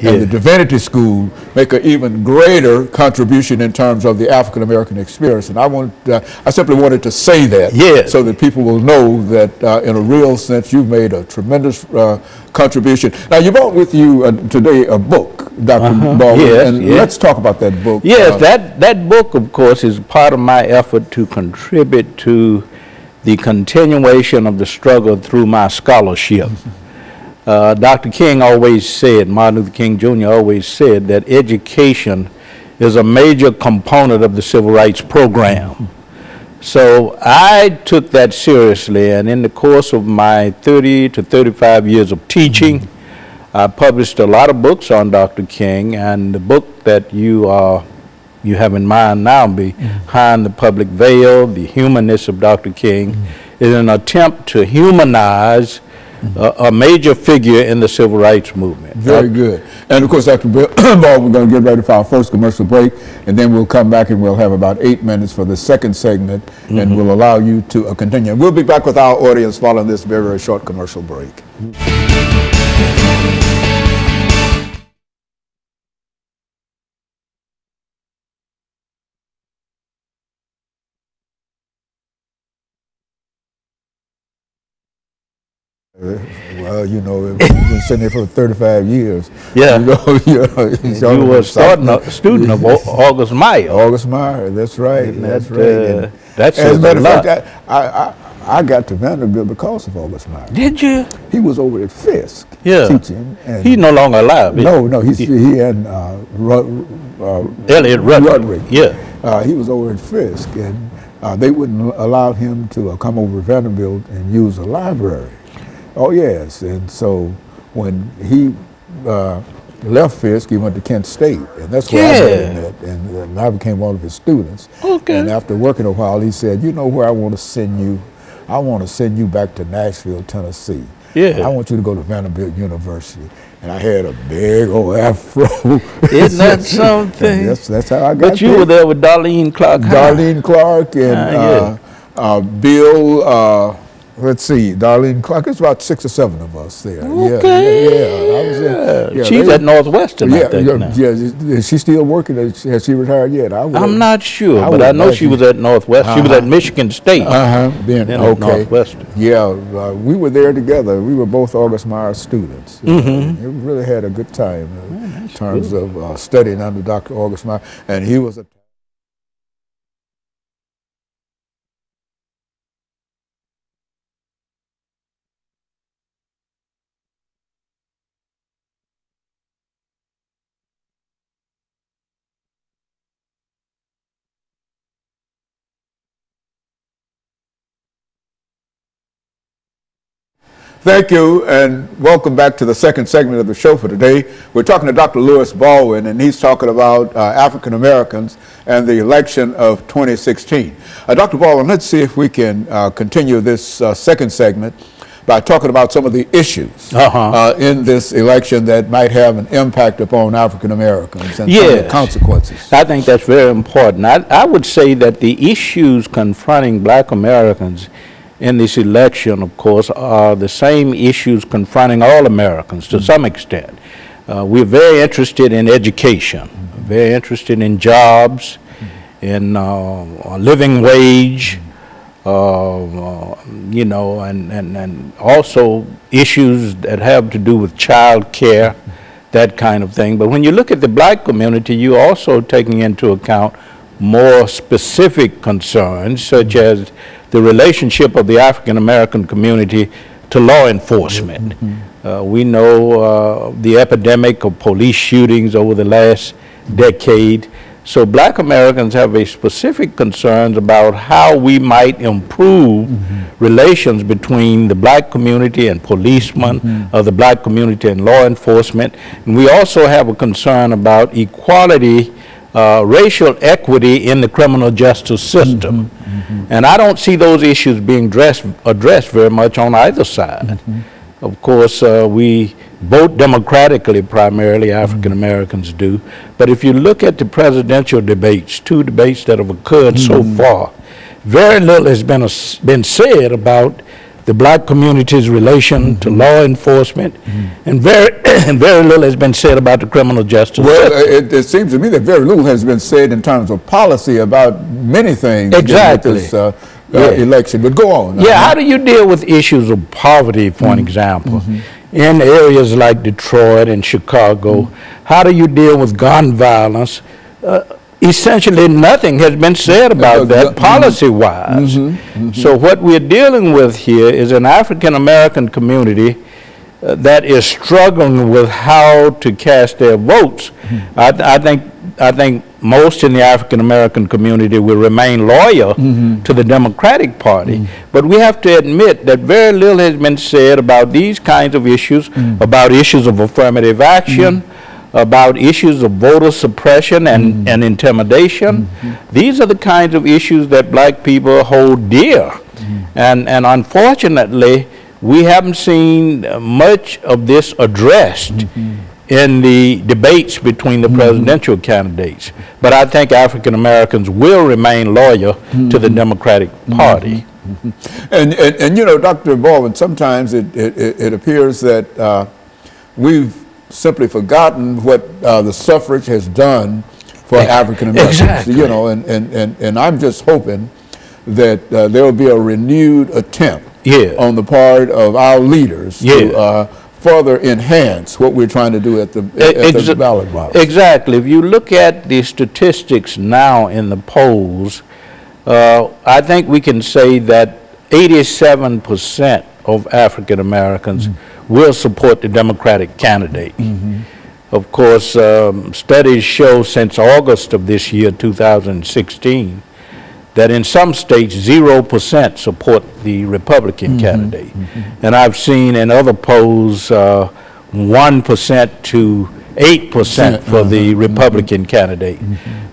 and the Divinity School make an even greater contribution in terms of the African American experience. And I simply wanted to say that so that people will know that in a real sense you've made a tremendous contribution. Now you brought with you today a book, Dr. Baldwin, and let's talk about that book. Yes, that book, of course, is part of my effort to contribute to the continuation of the struggle through my scholarship. Dr. King always said, Martin Luther King Jr. always said, that education is a major component of the civil rights program. So I took that seriously, and in the course of my 30 to 35 years of teaching, I published a lot of books on Dr. King, and the book that you have in mind now, Behind the Public Veil, The Humanness of Dr. King, is an attempt to humanize a major figure in the civil rights movement. Very good. And of course, Dr. Baldwin, we're going to get ready for our first commercial break, and then we'll come back and we'll have about 8 minutes for the second segment, and we'll allow you to continue. We'll be back with our audience following this very, very short commercial break. Well, you know, we've been sitting here for 35 years. Yeah. You were starting a student of August Meyer. August Meyer, that's right. That's right. That's as a matter of fact, I got to Vanderbilt because of August Meyer. Did you? He was over at Fisk teaching. And he's no longer alive. No, he and Elliot Rudrick. Yeah. He was over at Fisk, and they wouldn't allow him to come over to Vanderbilt and use the library. Oh, yes. And so when he left Fisk, he went to Kent State, and that's where I met him at, and I became one of his students. Okay. And after working a while, he said, you know where I want to send you? I want to send you back to Nashville, Tennessee. Yeah. I want you to go to Vanderbilt University. And I had a big old afro. Isn't that something? That's how I got But you were there with Darlene Clark. Darlene Clark and Bill, let's see, Darlene Clark. It's about 6 or 7 of us there. Okay. I was there. She's at Northwestern, I think, now. Is she still working? Has she retired yet? I'm not sure, but I know she was at Northwestern. She was at Michigan State. Then at Northwestern. Yeah, we were there together. We were both August Meyer students. We really had a good time in terms of studying under Dr. August Meyer, and he was a Thank you, and welcome back to the second segment of the show for today. We're talking to Dr. Louis Baldwin, and he's talking about African Americans and the election of 2016. Dr. Baldwin, let's see if we can continue this second segment by talking about some of the issues in this election that might have an impact upon African Americans and some of the consequences. I think that's very important. I would say that the issues confronting Black Americans in this election, of course, are the same issues confronting all Americans to some extent. We're very interested in education, very interested in jobs, in a living wage, you know, and also issues that have to do with child care, that kind of thing. But when you look at the Black community, you're also taking into account more specific concerns, such as the relationship of the African American community to law enforcement. We know the epidemic of police shootings over the last decade. So Black Americans have a specific concerns about how we might improve relations between the Black community and policemen, or the Black community and law enforcement. And we also have a concern about equality, racial equity in the criminal justice system. And I don't see those issues being addressed very much on either side. Of course, we vote democratically primarily, African Americans do. But if you look at the presidential debates, 2 debates that have occurred so far, very little has been said about the black community's relation to law enforcement, and very little has been said about the criminal justice Well, system. it seems to me that very little has been said in terms of policy about many things. Exactly. With this election, but go on. Yeah, how do you deal with issues of poverty, for an example? In areas like Detroit and Chicago, how do you deal with gun violence? Essentially nothing has been said about that policy-wise. So what we're dealing with here is an African-American community that is struggling with how to cast their votes. I think most in the African-American community will remain loyal to the Democratic Party, but we have to admit that very little has been said about these kinds of issues, about issues of affirmative action, about issues of voter suppression and intimidation. These are the kinds of issues that black people hold dear. And unfortunately, we haven't seen much of this addressed in the debates between the presidential candidates. But I think African Americans will remain loyal to the Democratic Party. And you know, Dr. Baldwin, sometimes it appears that we've simply forgotten what the suffrage has done for African Americans. Exactly. You know, and I'm just hoping that there will be a renewed attempt on the part of our leaders to further enhance what we're trying to do at the ballot box. Exactly. If you look at the statistics now in the polls, I think we can say that 87% of African Americans will support the Democratic candidate. Of course, studies show since August of this year, 2016, that in some states 0% support the Republican candidate. And I've seen in other polls 1% to 8% for the Republican candidate.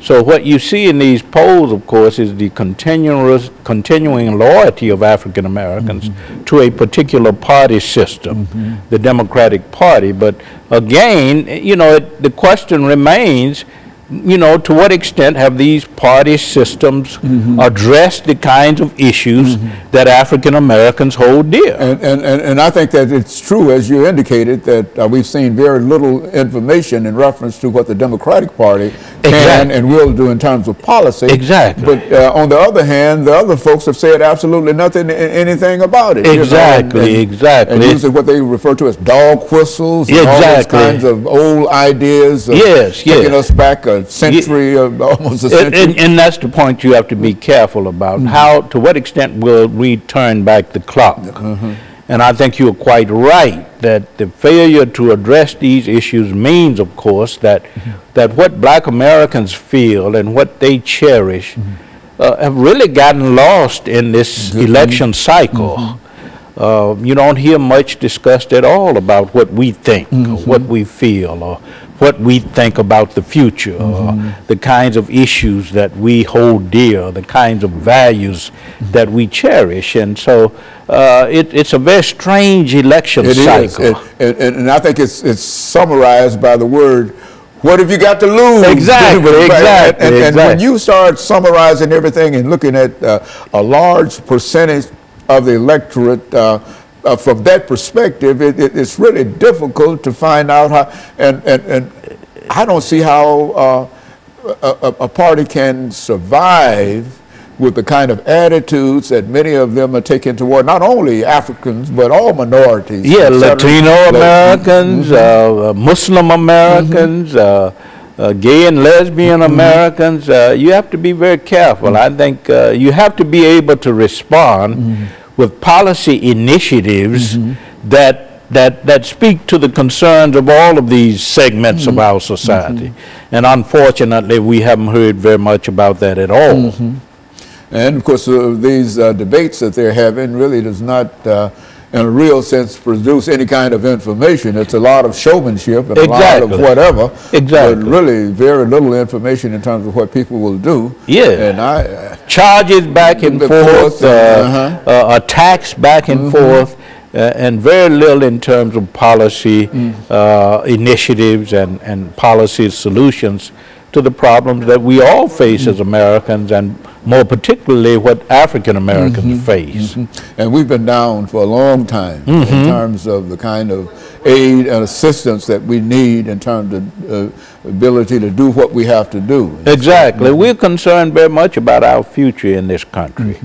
So what you see in these polls, of course, is the continuing loyalty of African Americans to a particular party system, the Democratic Party. But again, you know, the question remains, you know, to what extent have these party systems addressed the kinds of issues that African Americans hold dear? And I think that it's true, as you indicated, that we've seen very little information in reference to what the Democratic Party can and will do in terms of policy. Exactly. But on the other hand, the other folks have said absolutely anything about it. Exactly, you know, exactly. And usually what they refer to as dog whistles and all those kinds of old ideas of taking us back a century, almost a century. And that's the point you have to be careful about. How, to what extent will we turn back the clock? And I think you're quite right that the failure to address these issues means, of course, that what black Americans feel and what they cherish have really gotten lost in this election cycle. You don't hear much discussed at all about what we think, or what we feel, or what we think about the future, or the kinds of issues that we hold dear, the kinds of values that we cherish. And so it's a very strange election cycle. And I think it's summarized by the word, what have you got to lose? Exactly, exactly. And when you start summarizing everything and looking at a large percentage of the electorate from that perspective, it's really difficult to find out how, and I don't see how a party can survive with the kind of attitudes that many of them are taking toward not only Africans, but all minorities. Yeah, Latino Americans, Muslim Americans, gay and lesbian Americans. You have to be very careful. I think you have to be able to respond with policy initiatives that speak to the concerns of all of these segments of our society. And unfortunately, we haven't heard very much about that at all. And of course, these debates that they're having really does not, in a real sense, produce any kind of information. It's a lot of showmanship and a lot of whatever. But really very little information in terms of what people will do. And charges back and forth, attacks back and forth, and very little in terms of policy initiatives and policy solutions to the problems that we all face as Americans, and more particularly what African Americans face. And we've been down for a long time in terms of the kind of aid and assistance that we need in terms of ability to do what we have to do. Exactly. We're concerned very much about our future in this country.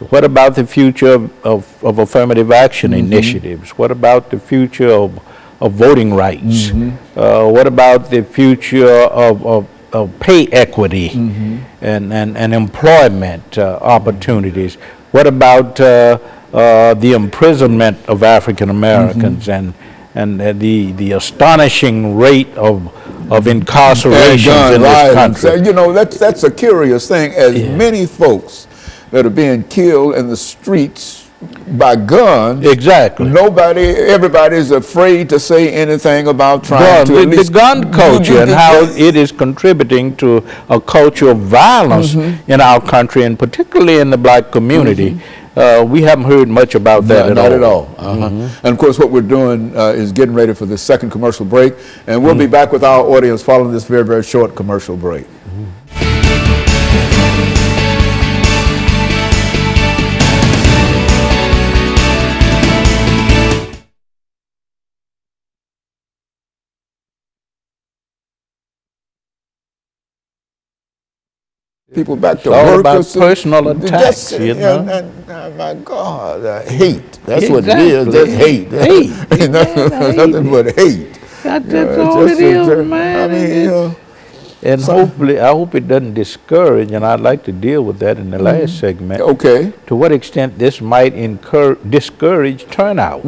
What about the future of affirmative action initiatives? What about the future of voting rights? What about the future of pay equity and employment opportunities? What about the imprisonment of African Americans and the astonishing rate of incarceration in this country? You know, that's a curious thing. As many folks that are being killed in the streets by guns. Exactly. Everybody's afraid to say anything about trying to at least the gun culture and how it is contributing to a culture of violence in our country, and particularly in the black community. We haven't heard much about that not at all. And of course, what we're doing is getting ready for the second commercial break, and we'll be back with our audience following this very, very short commercial break. People back to work. About personal attacks, you know. And my God, hate. That's what it is. That's hate. Hate. Nothing but hate. That's all it is, man. I mean, and hopefully, I hope it doesn't discourage, and I'd like to deal with that in the last segment. Okay. To what extent this might discourage turnout?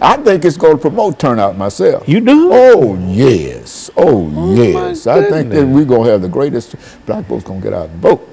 I think it's going to promote turnout myself. You do? Oh, yes. Oh, yes. I think that we're going to have the greatest, black folks going to get out and vote.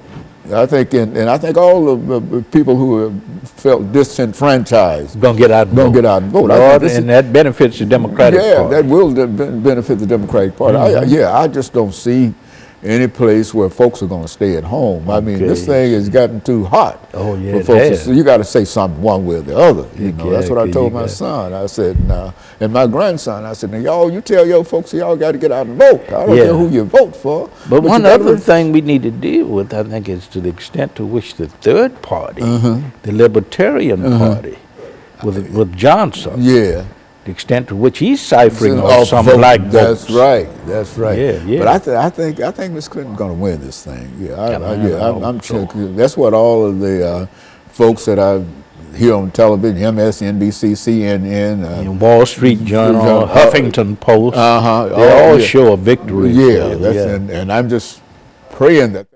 I think, and I think all of the people who have felt disenfranchised going to get out and vote. Lord, and that benefits the Democratic Party. Yeah, that will benefit the Democratic Party. I just don't see any place where folks are going to stay at home. I mean, this thing has gotten too hot. Oh, yeah, for folks. You got to say something one way or the other. You know, that's what I told my son. I said, now, and my grandson, I said, now, y'all, you tell your folks y'all got to get out and vote. I don't care who you vote for. But one other thing we need to deal with, I think, is to the extent to which the third party, the Libertarian Party, with Johnson, the extent to which he's ciphering off some black votes. That's right. That's right. Yeah. But I think Miss Clinton's going to win this thing. I'm sure. That's what all of the folks that I hear on television, MSNBC, CNN, Wall Street Journal, Huffington Post, they all show a victory. And I'm just praying that.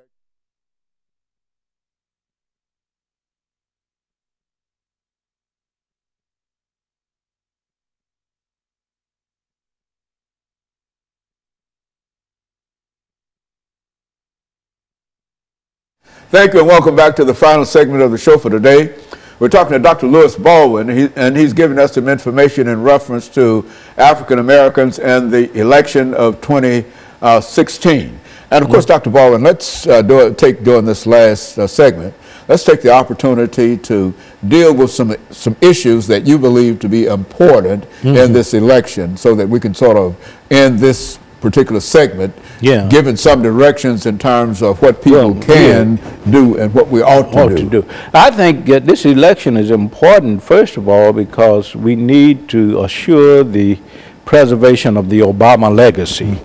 Thank you and welcome back to the final segment of the show for today. We're talking to Dr. Lewis Baldwin, and he's giving us some information in reference to African Americans and the election of 2016. And of course, Dr. Baldwin, let's during this last segment, let's take the opportunity to deal with some issues that you believe to be important in this election, so that we can sort of end this particular segment, given some directions in terms of what people can do and what we ought to do. I think this election is important, first of all, because we need to assure the preservation of the Obama legacy.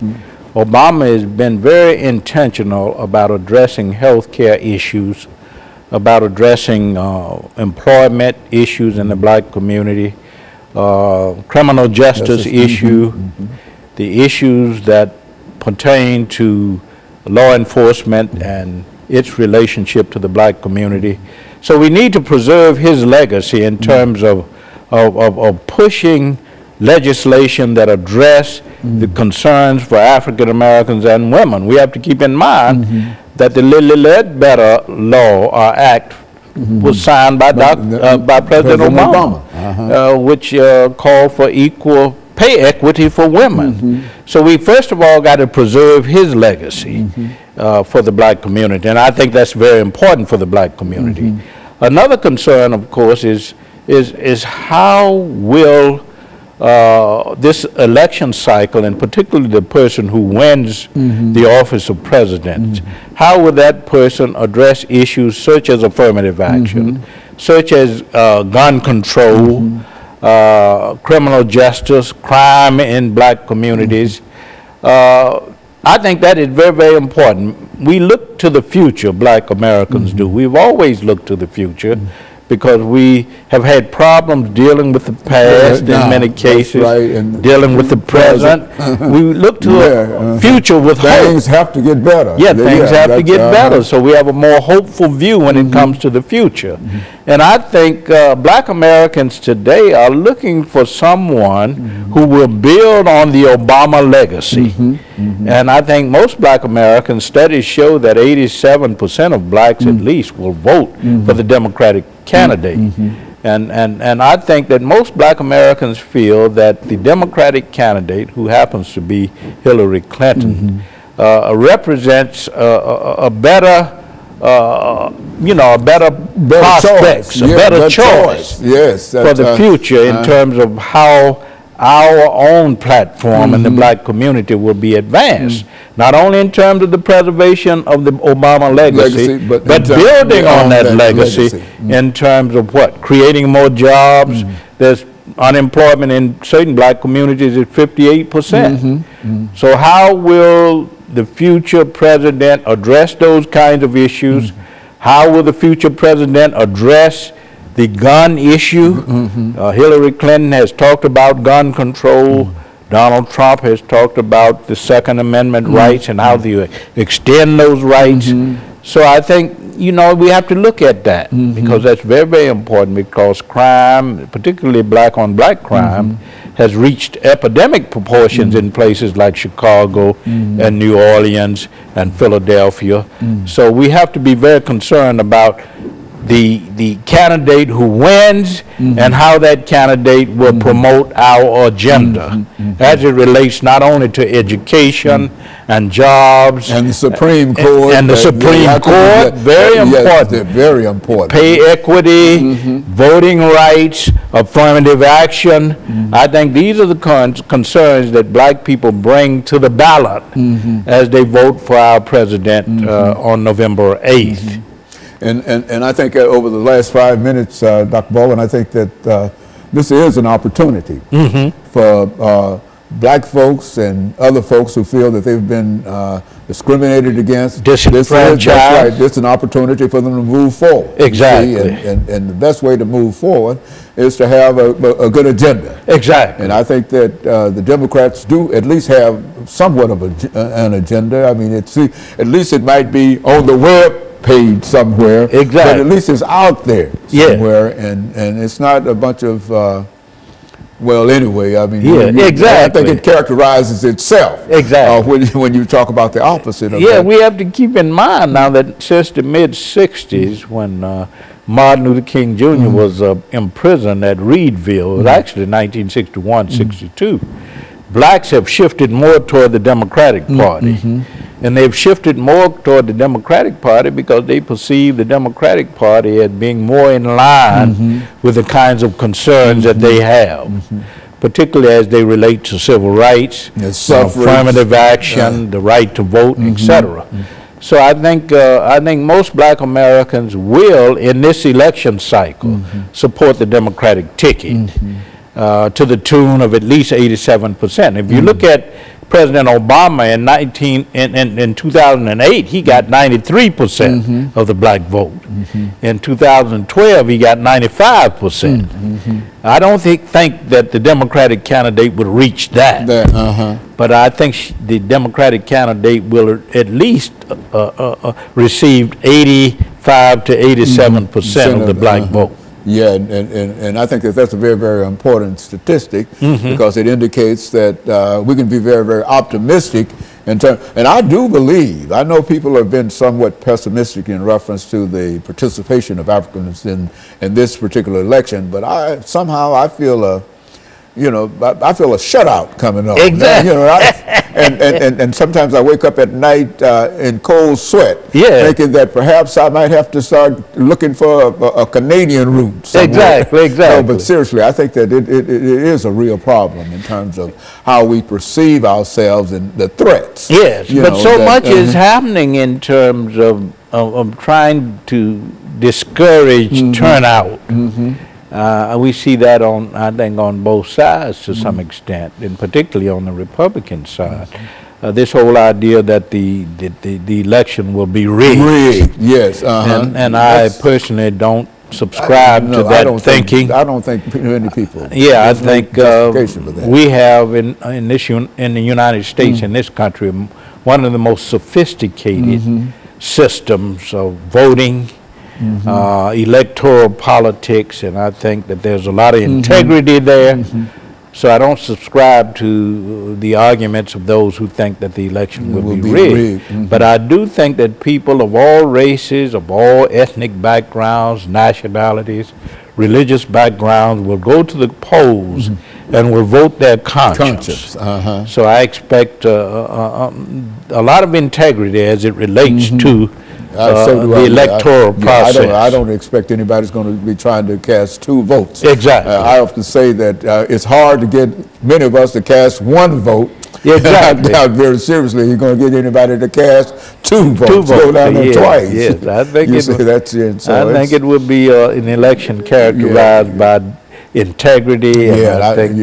Obama has been very intentional about addressing health care issues, about addressing employment issues in the black community, criminal justice issue, the issues that pertain to law enforcement and its relationship to the black community. So we need to preserve his legacy in terms of pushing legislation that address the concerns for African Americans and women. We have to keep in mind that the Ledbetter Law or Act was signed by President Obama, which called for equal pay equity for women. So we first of all got to preserve his legacy for the black community, and I think that's very important for the black community. Another concern, of course, is how will this election cycle, and particularly the person who wins the office of president, how would that person address issues such as affirmative action, such as gun control, criminal justice, crime in black communities? I think that is very, very important. We look to the future, black Americans do. We've always looked to the future because we have had problems dealing with the past in many cases, and dealing with the present. We look to a future with hope. Things have to get better. Yeah, things have to get better. So we have a more hopeful view when it comes to the future. And I think black Americans today are looking for someone who will build on the Obama legacy. And I think most black American studies show that 87% of blacks at least will vote for the Democratic candidate. And I think that most black Americans feel that the Democratic candidate, who happens to be Hillary Clinton, represents a better prospects, a better choice for the future in terms of how our own platform in the black community will be advanced, not only in terms of the preservation of the Obama legacy, but building on that legacy in terms of what? Creating more jobs. There's unemployment in certain black communities at 58%. So how will the future president address those kinds of issues? How will the future president address the gun issue? Hillary Clinton has talked about gun control. Donald Trump has talked about the Second Amendment rights and how to extend those rights. So I think, we have to look at that because that's very, very important, because crime, particularly black on black crime, has reached epidemic proportions in places like Chicago and New Orleans and Philadelphia. So we have to be very concerned about the candidate who wins and how that candidate will promote our agenda as it relates not only to education and jobs and the Supreme Court very important. Yes, very important. Pay equity, voting rights, affirmative action. I think these are the concerns that black people bring to the ballot as they vote for our president on November 8th. And I think over the last 5 minutes, Dr. Baldwin, I think that this is an opportunity for black folks and other folks who feel that they've been discriminated against. Disenfranchised. This is an opportunity for them to move forward. Exactly. And the best way to move forward is to have a good agenda. Exactly. And I think that the Democrats do at least have somewhat of an agenda. I mean, at least it might be on the web page somewhere, but at least it's out there somewhere, and it's not a bunch of well, anyway, I mean, I think it characterizes itself when you talk about the opposite of that. We have to keep in mind now that since the mid-60s, when Martin Luther King Jr. was imprisoned at Reedville, it was actually 1961-62, blacks have shifted more toward the Democratic Party. And they've shifted more toward the Democratic Party because they perceive the Democratic Party as being more in line with the kinds of concerns that they have, particularly as they relate to civil rights, affirmative action, the right to vote, etc. So I think most black Americans will, in this election cycle, support the Democratic ticket to the tune of at least 87%. If you look at President Obama in 2008, he got 93% of the black vote. In 2012, he got 95%. I don't think that the Democratic candidate would reach that. But I think the Democratic candidate will at least receive 85 to 87% of the black vote. Yeah, and I think that that's a very, very important statistic because it indicates that we can be very, very optimistic in terms. And I do believe, I know people have been somewhat pessimistic in reference to the participation of Africans in this particular election, but somehow I feel you know, I feel a shutout coming on. Exactly. You know, and sometimes I wake up at night in cold sweat, Yeah. thinking that perhaps I might have to start looking for a Canadian route somewhere. Exactly. No, but seriously, I think that it is a real problem in terms of how we perceive ourselves and the threats. Yes, you but know, so that, much is happening in terms of trying to discourage turnout. We see that I think on both sides to some extent, and particularly on the Republican side. This whole idea that the election will be rigged. Rigged, yes. And I personally don't subscribe to that thinking. I don't think many people. Yeah, I think we have in the United States, in this country, one of the most sophisticated systems of voting, electoral politics, and I think that there's a lot of integrity there. So I don't subscribe to the arguments of those who think that the election will be rigged. But I do think that people of all races, of all ethnic backgrounds, nationalities, religious backgrounds will go to the polls and will vote their conscience. So I expect a lot of integrity as it relates to the electoral process. I don't expect anybody's going to be trying to cast 2 votes. Exactly. I often say that it's hard to get many of us to cast 1 vote. Exactly. I doubt very seriously you're going to get anybody to cast 2 votes. 2 votes. Go down there twice. Yes, I think I think it would be an election characterized by integrity, and I think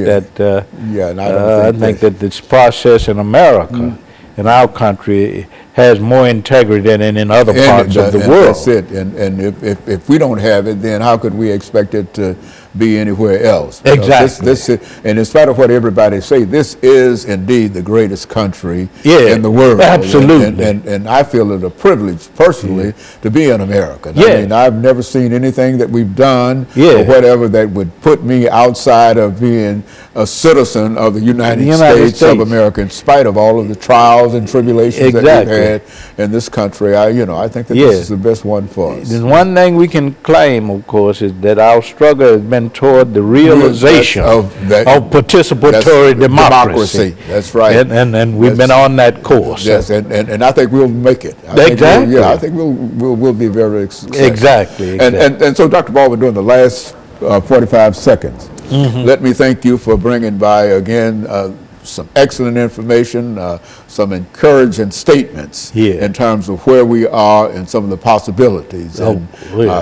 that this process in America, in our country, has more integrity than in other parts of the world. That's it. And if we don't have it, then how could we expect it to be anywhere else? Exactly. And in spite of what everybody say, this is indeed the greatest country in the world. Absolutely. And I feel it a privilege personally to be an American. Yeah. I mean, I've never seen anything that we've done or whatever that would put me outside of being a citizen of the United States of America, in spite of all of the trials and tribulations that we've had in this country. I think that this is the best one for us. There's one thing we can claim, of course, is that our struggle has been toward the realization of participatory democracy. That's right. And we've been on that course. Yes, and I think we'll make it. Exactly. I think we'll be very successful. Exactly. And so, Dr. Baldwin, during the last 45 seconds, let me thank you for bringing by again some excellent information, some encouraging statements in terms of where we are and some of the possibilities. And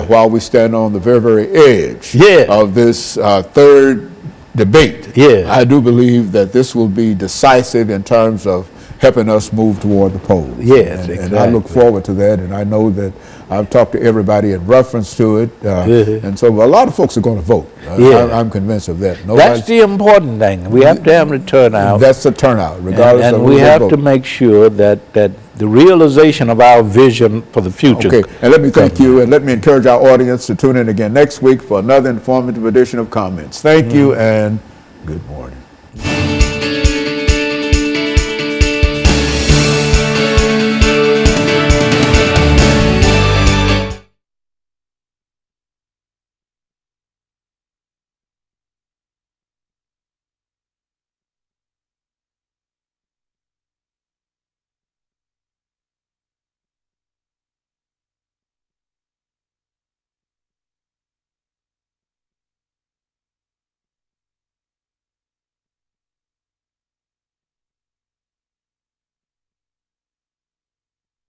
while we stand on the very, very edge of this third debate, I do believe that this will be decisive in terms of helping us move toward the polls. Yes, and I look forward to that, and I know that I've talked to everybody in reference to it, and so a lot of folks are going to vote. I'm convinced of that. That's the important thing. We have to have the turnout. That's the turnout, regardless of who we have to make sure that the realization of our vision for the future. Okay, and let me thank you, and let me encourage our audience to tune in again next week for another informative edition of Comments. Thank you, and good morning.